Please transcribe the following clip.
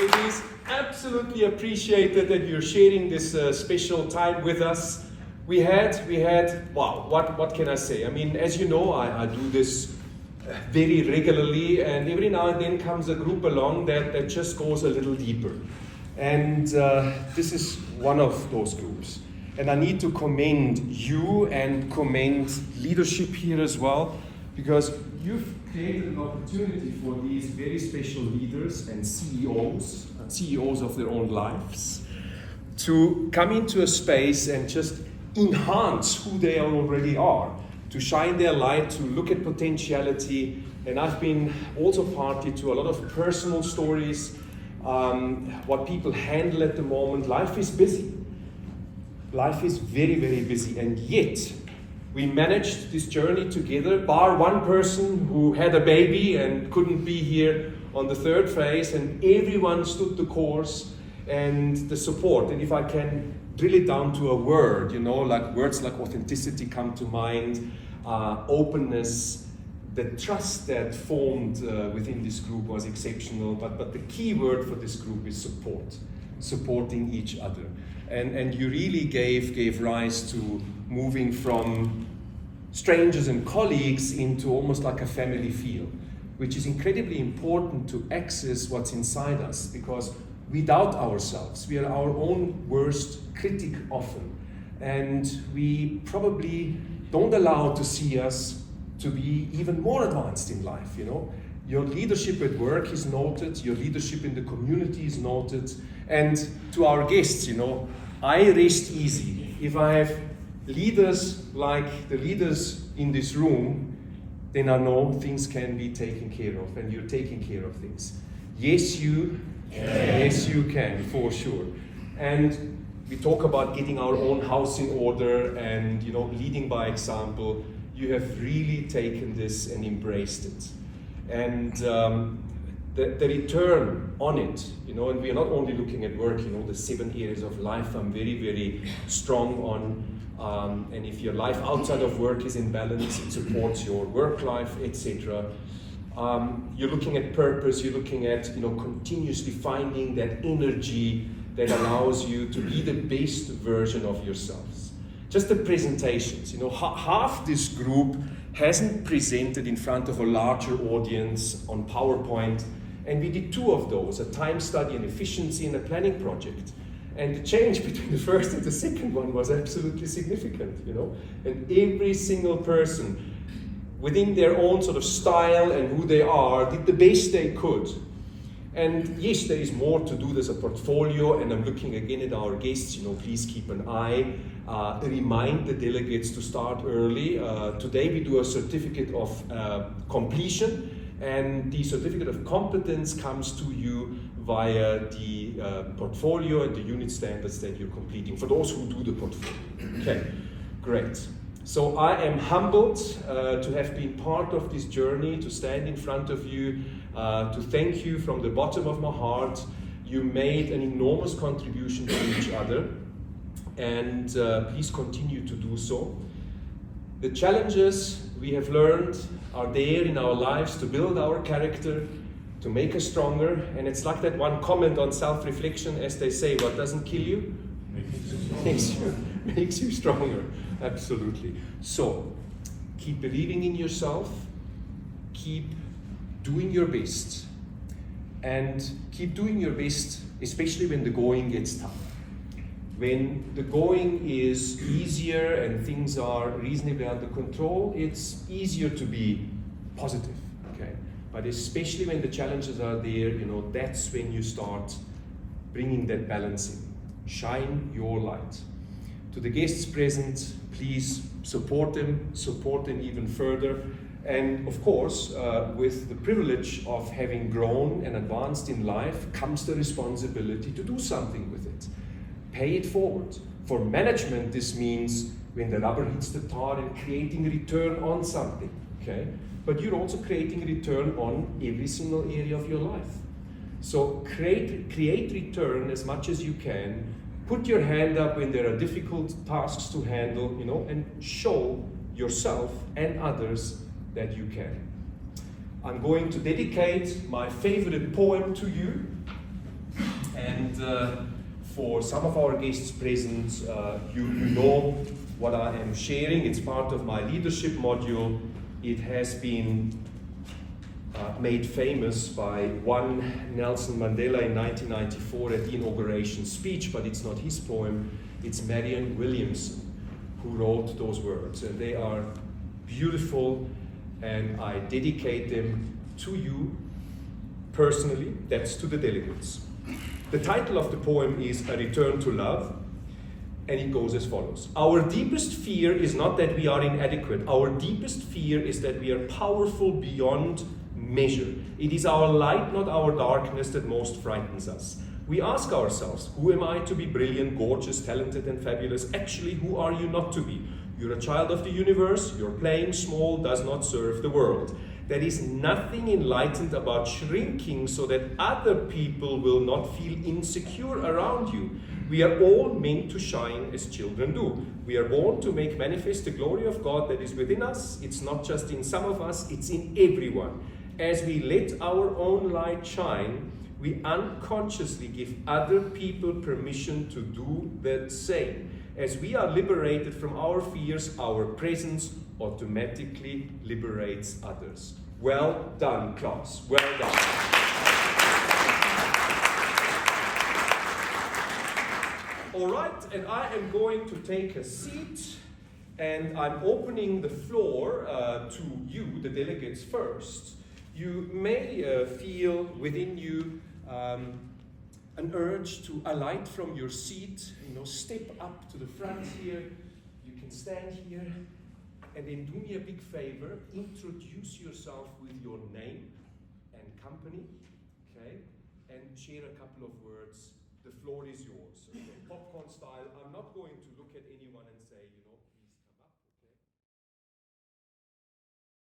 It is absolutely appreciated that you're sharing this special time with us. We had, wow, what can I say? I mean, as you know, I do this very regularly, and every now and then comes a group along that just goes a little deeper. And this is one of those groups. And I need to commend you and commend leadership here as well, because you've created an opportunity for these very special leaders and CEOs of their own lives, to come into a space and just enhance who they already are, to shine their light, to look at potentiality. And I've been also party to a lot of personal stories, what people handle at the moment. Life is busy. Life is very, very busy, and yet we managed this journey together, bar one person who had a baby and couldn't be here on the third phase, and everyone stood the course and the support. And if I can drill it down to a word, like words like authenticity come to mind, openness, the trust that formed within this group was exceptional, but the key word for this group is support, supporting each other. And you really gave rise to moving from strangers and colleagues into almost like a family feel, which is incredibly important to access what's inside us, because we doubt ourselves. We are our own worst critic often, and we probably don't allow to see us to be even more advanced in life. Your leadership at work is noted, your leadership in the community is noted, and to our guests, I rest easy. If I have leaders like the leaders in this room, then I know things can be taken care of, and you're taking care of things. Yes, you can, for sure. And we talk about getting our own house in order and leading by example. You have really taken this and embraced it. And the return on it, and we are not only looking at work, the 7 areas of life I'm very, very strong on. And if your life outside of work is in balance, it supports your work life, etc. You're looking at purpose, you're looking at continuously finding that energy that allows you to be the best version of yourselves. Just the presentations, half this group hasn't presented in front of a larger audience on PowerPoint, and we did 2 of those, a time study and efficiency and a planning project. And the change between the first and the second one was absolutely significant, And every single person, within their own sort of style and who they are, did the best they could. And yes, there is more to do. There's a portfolio, and I'm looking again at our guests, please keep an eye. Remind the delegates to start early. Today we do a certificate of completion, and the certificate of competence comes to you via the portfolio and the unit standards that you're completing, for those who do the portfolio. Okay, great. So I am humbled to have been part of this journey, to stand in front of you, to thank you from the bottom of my heart. You made an enormous contribution to each other, and please continue to do so. The challenges we have learned are there in our lives to build our character, to make us stronger, and it's like that one comment on self-reflection, as they say, what doesn't kill you? Makes you stronger. Absolutely. So, keep believing in yourself, keep doing your best, and keep doing your best, especially when the going gets tough. When the going is easier and things are reasonably under control, it's easier to be positive, okay? But especially when the challenges are there, that's when you start bringing that balance in. Shine your light. To the guests present, please support them even further. And of course, with the privilege of having grown and advanced in life comes the responsibility to do something with it. Pay it forward. For management, this means when the rubber hits the tar and creating return on something, okay? But you're also creating return on every single area of your life. So create return as much as you can. Put your hand up when there are difficult tasks to handle, and show yourself and others that you can. I'm going to dedicate my favorite poem to you. and for some of our guests present, you know what I am sharing. It's part of my leadership module. It has been made famous by one Nelson Mandela in 1994 at the inauguration speech, but it's not his poem, it's Marianne Williamson who wrote those words, and they are beautiful, and I dedicate them to you personally. That's to the delegates. The title of the poem is A Return to Love, and it goes as follows. Our deepest fear is not that we are inadequate. Our deepest fear is that we are powerful beyond measure. It is our light, not our darkness, that most frightens us. We ask ourselves, who am I to be brilliant, gorgeous, talented, and fabulous? Actually, who are you not to be? You're a child of the universe. Your playing small does not serve the world. There is nothing enlightened about shrinking so that other people will not feel insecure around you. We are all meant to shine as children do. We are born to make manifest the glory of God that is within us. It's not just in some of us, it's in everyone. As we let our own light shine, we unconsciously give other people permission to do the same. As we are liberated from our fears, our presence automatically liberates others. Well done, class. Well done. All right, and I am going to take a seat, and I'm opening the floor to you, the delegates, first. You may feel within you an urge to alight from your seat, step up to the front here. You can stand here, and then do me a big favor, introduce yourself with your name and company, okay? And share a couple of words. The floor is yours. Okay? Popcorn style. I'm not going to look at anyone and